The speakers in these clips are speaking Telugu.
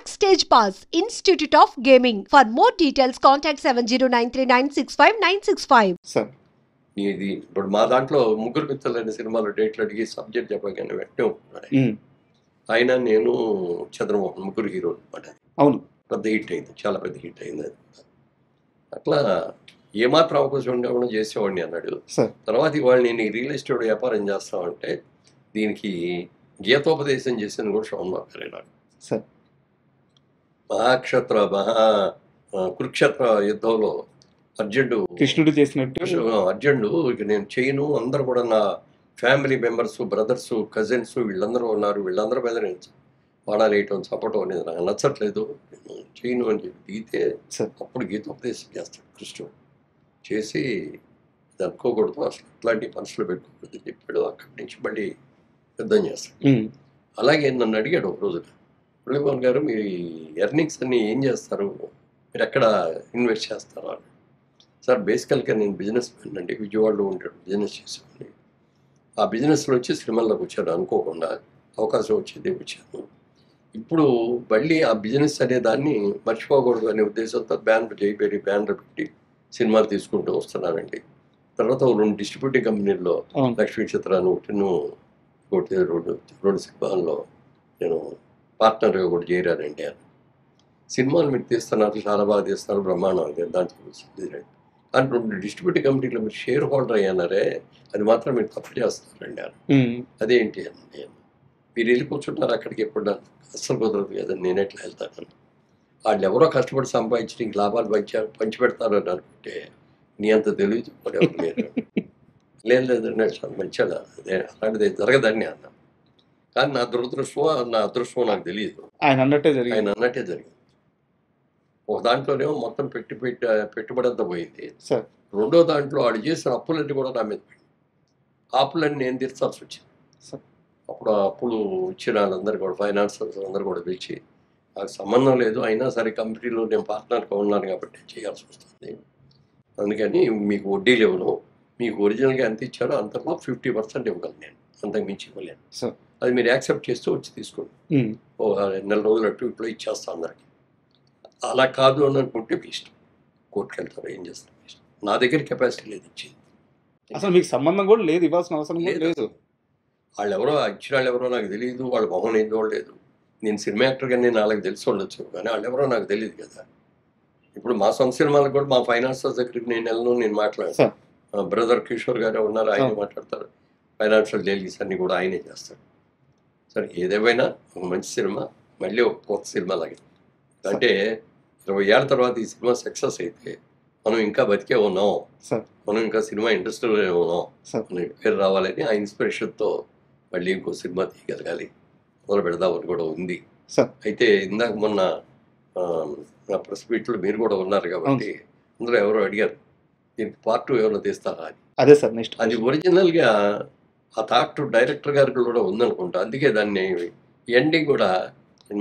Backstage Pass, Institute of Gaming. For more details, contact 7093965965. Sir ఇది ఇప్పుడు మా దాంట్లో ముగ్గురు మిత్రులైన సినిమాలో డేట్లు అడిగి సబ్జెక్ట్ చెప్పగానే వెంటనే ఒప్పుకున్నాడు. ఆయన నేను చంద్రమోహన్ ముగ్గురు హీరోలు అనమాట. అవును, పెద్ద హిట్ అయింది, చాలా పెద్ద హిట్ అయింది అది. అట్లా ఏమాత్రం అవకాశం ఉండేవాడు చేసేవాడిని అన్నాడు. సార్ తర్వాత ఇవాళ నేను ఈ రియల్ ఎస్టేట్ వ్యాపారం చేస్తామంటే దీనికి గీతోపదేశం చేసింది కూడా సోమవారం గారే నాకు. సార్ కురుక్షేత్ర యుద్ధంలో కృష్ణుడు చేసినట్టు అర్జునుడు ఇక నేను చేయను, అందరూ కూడా నా ఫ్యామిలీ మెంబర్స్, బ్రదర్స్, కజిన్స్ వీళ్ళందరూ ఉన్నారు, వీళ్ళందరి మీద నేను వాడాలేయటం చప్పటం అనేది నాకు నచ్చట్లేదు, నేను చేయను అని చెప్పి దిగితే అప్పుడు గీతోపదేశం చేస్తాడు కృష్ణుడు. చేసి ఇది అనుకోకూడదు, అసలు ఇట్లాంటి మనసులో పెట్టుకోకూడదు చెప్పాడు. అక్కడి నుంచి మళ్ళీ యుద్ధం చేస్తాడు. అలాగే నన్ను అడిగాడు ఒక రోజున, మురళీమోహన్ గారు మీరు ఈ ఎర్నింగ్స్ అన్ని ఏం చేస్తారు, మీరు ఎక్కడ ఇన్వెస్ట్ చేస్తారా అని. సార్ బేసికల్గా నేను బిజినెస్ మ్యాన్ అండి, విజయవాడలో ఉంటాడు, బిజినెస్ చేసేవాడిని. ఆ బిజినెస్లో వచ్చి సినిమాల్లోకి వచ్చాను, అనుకోకుండా అవకాశం వచ్చేది వచ్చాను. ఇప్పుడు మళ్ళీ ఆ బిజినెస్ అనే దాన్ని మర్చిపోకూడదు అనే ఉద్దేశంతో జైపేరి బ్యానర్ పెట్టి సినిమాలు తీసుకుంటూ వస్తున్నానండి. తర్వాత 2 డిస్ట్రిబ్యూటింగ్ కంపెనీల్లో లక్ష్మీ చిత్రాన్ని ఒకటి రెండు సినిమాల్లో నేను పార్ట్నర్గా కూడా చేరానండి. సినిమాలు మీరు తీస్తున్నారు, చాలా బాగా తీస్తున్నారు, బ్రహ్మాండం దాంట్లో కానీ 2 డిస్ట్రిబ్యూటింగ్ కంపెనీలో మీరు షేర్ హోల్డర్ అయ్యారే, అది మాత్రం మీరు తప్పు చేస్తున్నారండి అని. అదేంటి అని నేను, మీరు వెళ్ళి కూర్చుంటారు అక్కడికి, ఎప్పుడు అస్సలు కుదరదు కదండి, నేను ఎట్లా వెళ్తాను. వాళ్ళు ఎవరో కష్టపడి సంపాదించి నీకు లాభాలు పంచిపెడతారు అని అనుకుంటే నీ అంత తెలియదు మరి ఎవరు లేరు. లేదండి మంచిగా అదే అలాంటిది జరగదని అన్నా. కానీ నా అదృష్టం నాకు తెలియదు, ఆయన అన్నట్టే జరిగింది. ఒక దాంట్లోనేమో మొత్తం పెట్టుబడి అంతా పోయింది. రెండో దాంట్లో వాడు చేసిన అప్పులన్నీ కూడా నా మీద పోయింది. ఆ అప్పులన్నీ నేను తీర్చాల్సి వచ్చింది. అప్పుడు ఆ అప్పులు ఇచ్చిన వాళ్ళందరూ కూడా ఫైనాన్సర్స్ అందరూ కూడా పిలిచి, నాకు సంబంధం లేదు, అయినా సరే కంపెనీలో నేను పార్ట్నర్గా ఉన్నాను కాబట్టి చేయాల్సి వస్తుంది, అందుకని మీకు వడ్డీలు ఇవ్వను, మీకు ఒరిజినల్గా ఎంత ఇచ్చారో అంతలో 50% ఇవ్వగలను, నేను అంతకు మించి ఇవ్వలేను, అది మీరు యాక్సెప్ట్ చేస్తూ వచ్చి తీసుకోండి, ఓ 2 నెల రోజులు అటు ఇట్లో ఇచ్చేస్తాను అందరికి. అలా కాదు అని అనుకుంటే మీ ఇష్టం, కోర్టుకు వెళ్తారు, ఏం చేస్తారు మీ ఇష్టం. నా దగ్గర కెపాసిటీ లేదు ఇచ్చింది, అసలు మీకు సంబంధం కూడా లేదు, ఇవ్వాల్సిన అవసరం లేదు. వాళ్ళు ఎవరో ఇచ్చిన వాళ్ళు ఎవరో నాకు తెలియదు, వాళ్ళ మొహం ఏం చూడలేదు. నేను సినిమా యాక్టర్గా నేను వాళ్ళకి తెలిసి ఉండొచ్చు, కానీ వాళ్ళు ఎవరో నాకు తెలియదు కదా. ఇప్పుడు మా సొంత సినిమాలకు కూడా మా ఫైనాన్సర్స్ దగ్గరికి నేను మాట్లాడతాను. బ్రదర్ కిషోర్ గారే ఉన్నారు, ఆయనే మాట్లాడతారు. ఫైనాన్షియల్ డీలింగ్స్ అన్నీ కూడా ఆయనే చేస్తాడు. సరే ఏదేమైనా ఒక మంచి సినిమా మళ్ళీ ఒక కొత్త సినిమా లాగే, అంటే 20 ఏళ్ళ తర్వాత ఈ సినిమా సక్సెస్ అయితే మనం ఇంకా బతికే ఉన్నాం, మనం ఇంకా సినిమా ఇండస్ట్రీలోనే ఉన్నాం, మన పేరు రావాలని ఆ ఇన్స్పిరేషన్తో మళ్ళీ ఇంకో సినిమా తీయగలగాలి, మొదలు పెడదామని కూడా ఉంది. అయితే ఇందాక మొన్న నా ప్రెస్ మీట్లో మీరు కూడా ఉన్నారు కాబట్టి అందులో ఎవరో అడిగారు దీనికి పార్ట్ 2 ఎవరో తీస్తారా అని. అదే సార్ నెక్స్ట్ అది ఒరిజినల్గా ఆ థాట్ డైరెక్టర్ గారికి కూడా ఉందనుకుంటా, అందుకే దాన్ని ఎండింగ్ కూడా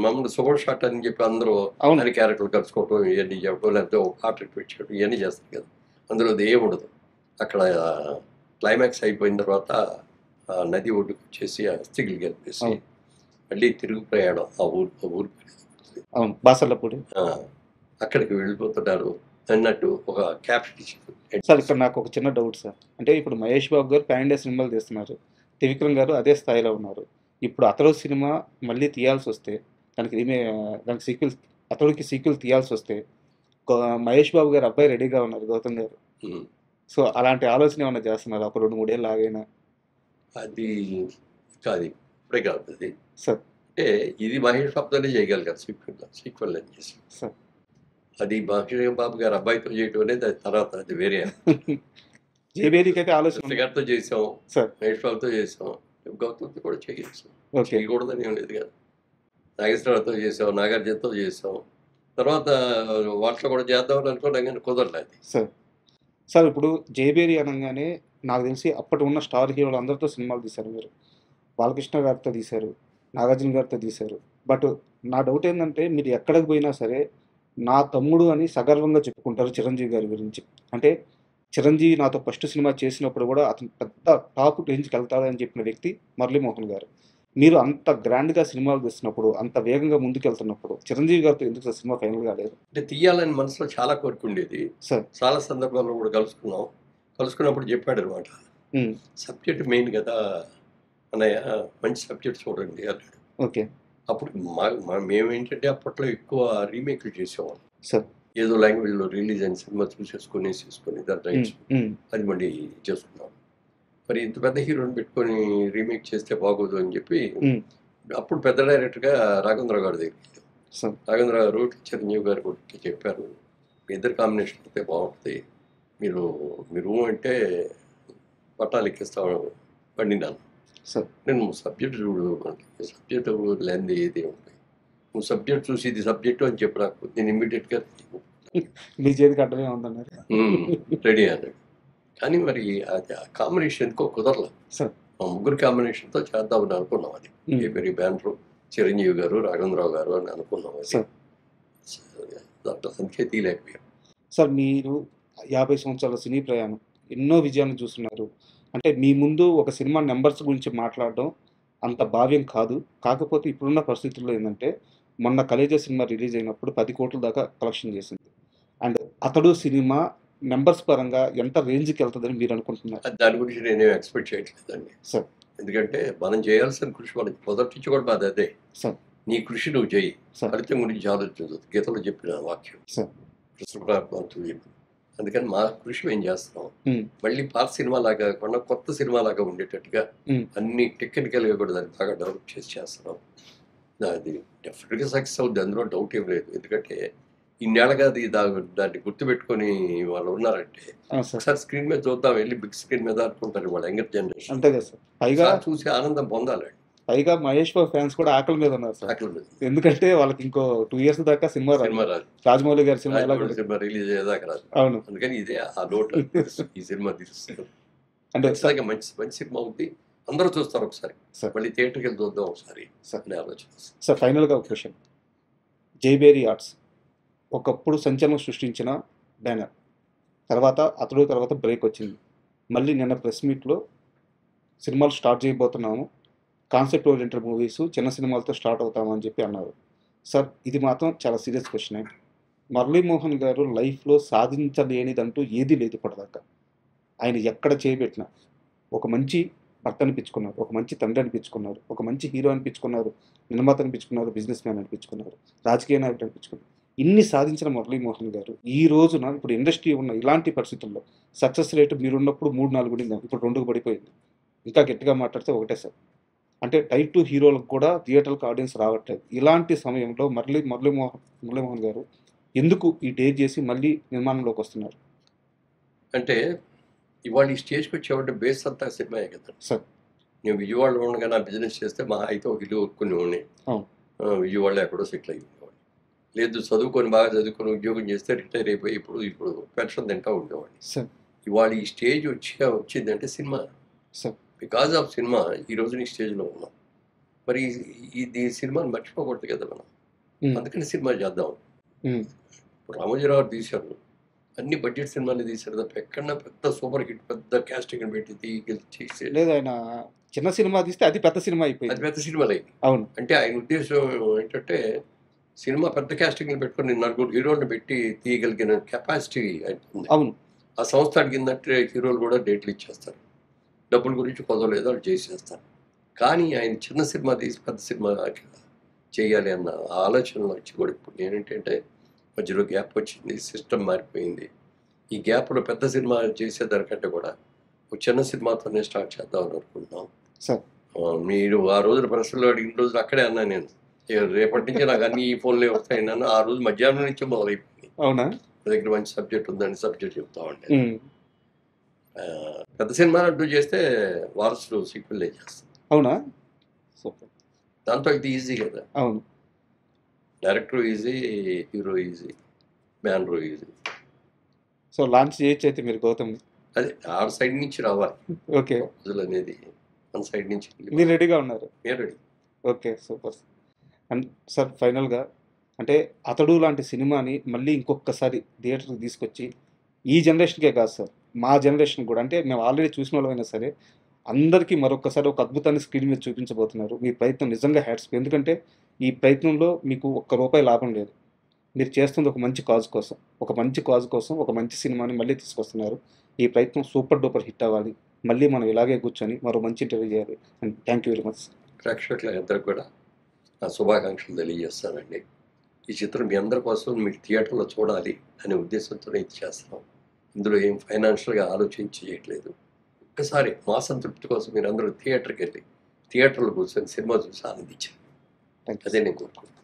మామూలు సూపర్ షాట్ అని చెప్పి అందరూ అన్ని క్యారెక్టర్లు కలుసుకోవటం, ఇవన్నీ చెప్పడం, లేకపోతే ఒక పాట రిపీట్ చేయడం, ఇవన్నీ చేస్తారు కదా. అందులో అది ఏమి ఉండదు. అక్కడ క్లైమాక్స్ అయిపోయిన తర్వాత నది ఒడ్డుకు వచ్చేసి అస్థికులు కలిపేసి మళ్ళీ తిరుగు ప్రయాణం ఆ ఊరు బాసర్లపూడి అక్కడికి వెళ్ళిపోతున్నారు అన్నట్టు ఒక క్యాప్షన్ ఇచ్చారు. సార్ ఇక్కడ నాకు ఒక చిన్న డౌట్ సార్, అంటే ఇప్పుడు మహేష్ బాబు గారు పాన్ ఇండియా సినిమాలు తీస్తున్నారు, త్రివిక్రమ్ గారు అదే స్థాయిలో ఉన్నారు. ఇప్పుడు అతడు సినిమా మళ్ళీ తీయాల్సి వస్తే దానికి అతడికి సీక్వెల్ తీయాల్సి వస్తే మహేష్ బాబు గారు అబ్బాయి రెడీగా ఉన్నారు, గౌతమ్ గారు. సో అలాంటి ఆలోచన ఏమైనా చేస్తున్నారు ఒక 2-3 ఏళ్ళు ఆగైనా? అది కాదు ఇప్పుడే కాదు అది సార్, అంటే ఇది మహేష్ బాబుతోనే చేయగలిగారు సీక్వెల్ అని చేసి. సార్ అది మహేష్ బాబు గారు అబ్బాయితో చేయటం అనేది అది తర్వాత, అది వేరే. జేబేరికి అయితే ఆలోచన గారితో చేసాం, మహేష్ బాబుతో చేసాం, గౌతమ్తో కూడా చేయకూడదని ఏం లేదు కదా. నాగేశ్వరరావుతో చేసాం, నాగార్జునతో చేసాం, తర్వాత వాటిలో కూడా చేద్దామని అనుకున్నాం కానీ కుదరలేదు. సార్ ఇప్పుడు జేబేరి అనగానే నాకు తెలిసి అప్పటి ఉన్న స్టార్ హీరోలు అందరితో సినిమాలు తీశారు మీరు, బాలకృష్ణ గారితో తీశారు, నాగార్జున గారితో తీశారు. బట్ నా డౌట్ ఏంటంటే మీరు ఎక్కడికి పోయినా సరే నా తమ్ముడు అని సగర్వంగా చెప్పుకుంటారు చిరంజీవి గారి గురించి. అంటే చిరంజీవి నాతో ఫస్ట్ సినిమా చేసినప్పుడు కూడా అతను పెద్ద టాప్ రేంజ్కి వెళ్తాడని చెప్పిన వ్యక్తి మురళీమోహన్ గారు. మీరు అంత గ్రాండ్గా సినిమాలు తీస్తున్నప్పుడు, అంత వేగంగా ముందుకెళ్తున్నప్పుడు చిరంజీవి గారితో ఎందుకు సార్ సినిమా ఫైనల్ కాలేదు? అంటే తీయాలని మనసులో చాలా కోరుకుండేది. సార్ చాలా సందర్భాల్లో కూడా కలుసుకున్నాం. కలుసుకున్నప్పుడు చెప్పాడనమాట. ఉమ్, సబ్జెక్ట్ మెయిన్ కదా అన్నయ్య, మంచి సబ్జెక్ట్ చూడండి అన్నాడు. ఓకే అప్పుడు మేమేంటంటే అప్పట్లో ఎక్కువ రీమేక్లు చేసేవాళ్ళం. సార్ ఏదో లాంగ్వేజ్లో రిలీజ్ అయిన సినిమా చూసేసుకొని దాని రైట్స్ అది మళ్ళీ చేసుకున్నాం. మరి ఇంత పెద్ద హీరోని పెట్టుకొని రీమేక్ చేస్తే బాగోదు అని చెప్పి అప్పుడు పెద్ద డైరెక్టర్గా రాఘవేంద్ర గారి దగ్గరికి వెళ్ళాం. సార్ రాఘవేంద్ర గారు చిరంజీవి గారు కూడా చెప్పారు, మీ ఇద్దరు కాంబినేషన్ అయితే బాగుంటుంది, మీరు అంటే పట్టాలు ఎక్కిస్తాను పండినాను. సార్ నేను సబ్జెక్ట్ చూడు, సబ్జెక్ట్ లేనిది ఏది ఉంటుంది, నువ్వు సబ్జెక్ట్ చూసి ఇది సబ్జెక్టు అని చెప్పి నాకు నేను ఇమ్మీడియట్గా మీ చేతికి అడ్డమే ఉందన్నారు. రెడీ అన్నాడు. కానీ మరి అది ఆ కాంబినేషన్ ఎందుకో కుదరలేదు. సార్ మా ముగ్గురు కాంబినేషన్తో చేద్దామని అనుకున్నాం. అది ఏపీ బ్యానరు చిరంజీవి గారు రాఘవేంద్రరావు గారు అని అనుకున్నాం. అది సార్ దాంట్లో అందుకే తీయలేకపోయాం. సార్ మీరు 50 సంవత్సరాల సినీ ప్రయాణం, ఎన్నో విజయాలను చూస్తున్నారు. అంటే మీ ముందు ఒక సినిమా నెంబర్స్ గురించి మాట్లాడడం అంత భావ్యం కాదు. కాకపోతే ఇప్పుడున్న పరిస్థితుల్లో ఏంటంటే, మొన్న కలేజా సినిమా రిలీజ్ అయినప్పుడు 10 కోట్ల దాకా కలెక్షన్ చేసింది. అండ్ అతడు సినిమా నెంబర్స్ పరంగా ఎంత రేంజ్కి వెళ్తుందని మీరు అనుకుంటున్నారు? దాని గురించి నేనేం ఎక్స్పెక్ట్ చేయట్లేదండి. సార్ ఎందుకంటే మనం చేయాల్సిన కృషి మనకి మొదటి నుంచి కూడా బాధ అదే. సార్ నీ కృషి నువ్వు చేయి, సార్ ఫలితం గురించి ఆలోచించదు. గీతలో చెప్పిన వాక్యం సార్ కృష్ణప్రార్థనతో చెప్పి. అందుకని మా కృషి మేము చేస్తున్నాం. మళ్ళీ పాత సినిమా లాగా కాకుండా కొత్త సినిమా లాగా ఉండేటట్టుగా అన్ని టెక్నికల్గా కూడా దాన్ని బాగా డెవలప్ చేస్తున్నాం. అది డెఫినెట్గా సక్సెస్ అవుద్ది, అందులో డౌట్ ఏం లేదు. ఎందుకంటే ఇన్నేళ్ళగా దాన్ని గుర్తుపెట్టుకొని వాళ్ళు ఉన్నారంటే ఒకసారి స్క్రీన్ మీద చూద్దాం, వెళ్ళి బిగ్ స్క్రీన్ మీద అనుకుంటారు వాళ్ళ యంగర్ జనరేషన్. అంతే కదా సార్. పైగా చూసి ఆనందం పొందాలండి. పైగా మహేష్ బాబు ఫ్యాన్స్ కూడా ఆకలి మీద ఉన్నారు సార్. అట్లా ఎందుకంటే వాళ్ళకి ఇంకో 2 years దాకా సినిమా సినిమా రాదు, రాజమౌళి గారి సినిమా ఎలా సినిమా రిలీజ్ అయ్యేదాకా రాదు. అవును. అందుకని ఇదే ఆ లోటు ఈ సినిమా తీస్తుంది. అంటే ఖచ్చితంగా మంచి మంచి సినిమా అవుద్ది, అందరూ చూస్తారు ఒకసారి. సార్ మళ్ళీ థియేటర్కి వెళ్ళి చూద్దాం ఒకసారి సార్ అనే ఆలోచన. సార్ ఫైనల్గా ఒక క్వశ్చన్. జైబేరి ఆర్ట్స్ ఒకప్పుడు సంచలనం సృష్టించిన బ్యానర్, తర్వాత బ్రేక్ వచ్చింది. మళ్ళీ నిన్న ప్రెస్ మీట్లో సినిమాలు స్టార్ట్ చేయబోతున్నాము, కాన్సెప్ట్ ఓరియంటెడ్ మూవీస్ చిన్న సినిమాలతో స్టార్ట్ అవుతామని చెప్పి అన్నారు. సార్ ఇది మాత్రం చాలా సీరియస్ క్వశ్చన్. మురళీమోహన్ గారు లైఫ్లో సాధించలేనిదంటూ ఏదీ లేదు ఇప్పటిదాకా. ఆయన ఎక్కడ చేయబెట్టినా ఒక మంచి భర్త అనిపించుకున్నారు, ఒక మంచి తండ్రి అనిపించుకున్నారు, ఒక మంచి హీరో అనిపించుకున్నారు, నిర్మాత అనిపించుకున్నారు, బిజినెస్ మ్యాన్ అనిపించుకున్నారు, రాజకీయ నాయకుడు అనిపించుకున్నారు. ఇన్ని సాధించిన మురళీమోహన్ గారు ఈ రోజున ఇప్పుడు ఇండస్ట్రీ ఉన్న ఇలాంటి పరిస్థితుల్లో సక్సెస్ రేటు మీరున్నప్పుడు 3-4 ఉండింది, ఇప్పుడు 2కు పడిపోయింది. ఇంకా గట్టిగా మాట్లాడితే ఒకటే సార్. అంటే టైప్ 2 హీరోలకు కూడా థియేటర్కి ఆడియన్స్ రావట్లేదు. ఇలాంటి సమయంలో మురళీమోహన్ గారు ఎందుకు ఈ టేక్ చేసి మళ్ళీ నిర్మాణంలోకి వస్తున్నారు? అంటే ఇవాళ ఈ స్టేజ్కి వచ్చేవాడి బేస్ అంతా సినిమాయే కదా సార్. నేను విజయవాడలో ఉండగా నా బిజినెస్ చేస్తే మా అయితే ఒక ఇల్లు కొనుక్కుని ఉండి విజయవాడలో ఎక్కడో సెటిల్ అయ్యి ఉండేవాడిని. లేదు చదువుకొని బాగా చదువుకొని ఉద్యోగం చేస్తే రిటైర్ అయిపోయి ఇప్పుడు పెన్షన్ తింటా ఉండేవాడిని. సార్ ఇవాళ ఈ స్టేజ్ వచ్చిందంటే cinema. Sir because of cinema ఈ రోజు ఈ స్టేజ్లో ఉన్నాం. మరి ఈ సినిమాని మర్చిపోకూడదు కదా మనం. అందుకని సినిమా చేద్దాం. రామోజీరావు తీశారు, అన్ని బడ్జెట్ సినిమాలు తీశారు తప్ప ఎక్కడన్నా పెద్ద సూపర్ హిట్ పెద్ద క్యాస్టింగ్ పెట్టి చేసే లేదు. ఆయన చిన్న సినిమా తీస్తే అది పెద్ద సినిమా అయిపోయింది, అది పెద్ద సినిమాలు అయింది. అవును. అంటే ఆయన ఉద్దేశం ఏంటంటే సినిమా పెద్ద క్యాస్టింగ్లు పెట్టుకొని 4 హీరోలను పెట్టి తీయగలిగిన కెపాసిటీ ఉంది. అవును. ఆ సంస్థ అడిగిందంటే హీరోలు కూడా డేట్లు ఇచ్చేస్తారు, డబ్బుల గురించి కుదరలేదు వాళ్ళు చేసేస్తారు. కానీ ఆయన చిన్న సినిమా తీసి పెద్ద సినిమా చేయాలి అన్న ఆలోచనలో వచ్చి కూడా ఇప్పుడు నేనేంటంటే మధ్యలో గ్యాప్ వచ్చింది, సిస్టమ్ మారిపోయింది. ఈ గ్యాప్లో పెద్ద సినిమా చేసేదానికంటే కూడా ఒక చిన్న సినిమాతోనే స్టార్ట్ చేద్దామని అనుకుంటున్నాం. సార్ మీరు ఆ రోజుల ప్రశ్నలో అడిగిన రోజులు అక్కడే అన్నా నేను, రేపటి నుంచి నాకు అన్ని ఈ ఫోన్లే వస్తాయన్నాను. ఆ రోజు మధ్యాహ్నం నుంచి మొదలైపోయింది. అవునా? నా దగ్గర మంచి సబ్జెక్ట్ ఉందని సబ్జెక్ట్ చెప్తామండి. పెద్ద సినిమా అంటూ చేస్తే వారసులు సీక్వెల్ చేస్తాం. అవునా? సూపర్. దాంతో ఇది ఈజీ కదా. అవును. Director easy, hero easy, banner easy. So launch చేయొచ్చు అయితే మీరు గౌతమ్? అదే ఆ సైడ్ నుంచి రావాలి. ఓకే. ప్రజలు అనేది మన సైడ్ నుంచి మీరు రెడీగా ఉన్నారు? Ready. Okay, super. And sir ఫైనల్గా అంటే అతడు లాంటి సినిమాని మళ్ళీ ఇంకొకసారి థియేటర్కి తీసుకొచ్చి ఈ జనరేషన్కే కాదు సార్, మా జనరేషన్ కూడా, అంటే మేము ఆల్రెడీ చూసిన వాళ్ళమైనా సరే అందరికీ మరొకసారి ఒక అద్భుతాన్ని స్క్రీన్ మీద చూపించబోతున్నారు. మీ ప్రయత్నం నిజంగా హ్యాట్స్. ఎందుకంటే ఈ ప్రయత్నంలో మీకు ₹1 లాభం లేదు. మీరు చేస్తుంది ఒక మంచి కాజ్ కోసం. ఒక మంచి సినిమాని మళ్ళీ తీసుకొస్తున్నారు. ఈ ప్రయత్నం సూపర్ డూపర్ హిట్ అవ్వాలి. మళ్ళీ మనం ఇలాగే కూర్చొని మరో మంచి ఇంటర్వ్యూ చేయాలి. And thank you very much. ప్రేక్షకులందరికీ కూడా నా శుభాకాంక్షలు తెలియజేస్తానండి. ఈ చిత్రం మీ అందరి కోసం మీరు థియేటర్లో చూడాలి అనే ఉద్దేశంతో ఇది చేస్తున్నాం. ఇందులో ఏం ఫైనాన్షియల్గా ఆలోచించి చేయట్లేదు. ఒక్కసారి మా సంతృప్తి కోసం మీరు అందరూ థియేటర్కి వెళ్ళి థియేటర్లో కూర్చొని సినిమా చూసి ఆనందించారు. Thank you. అదే నేను కోరుకుంటున్నాను.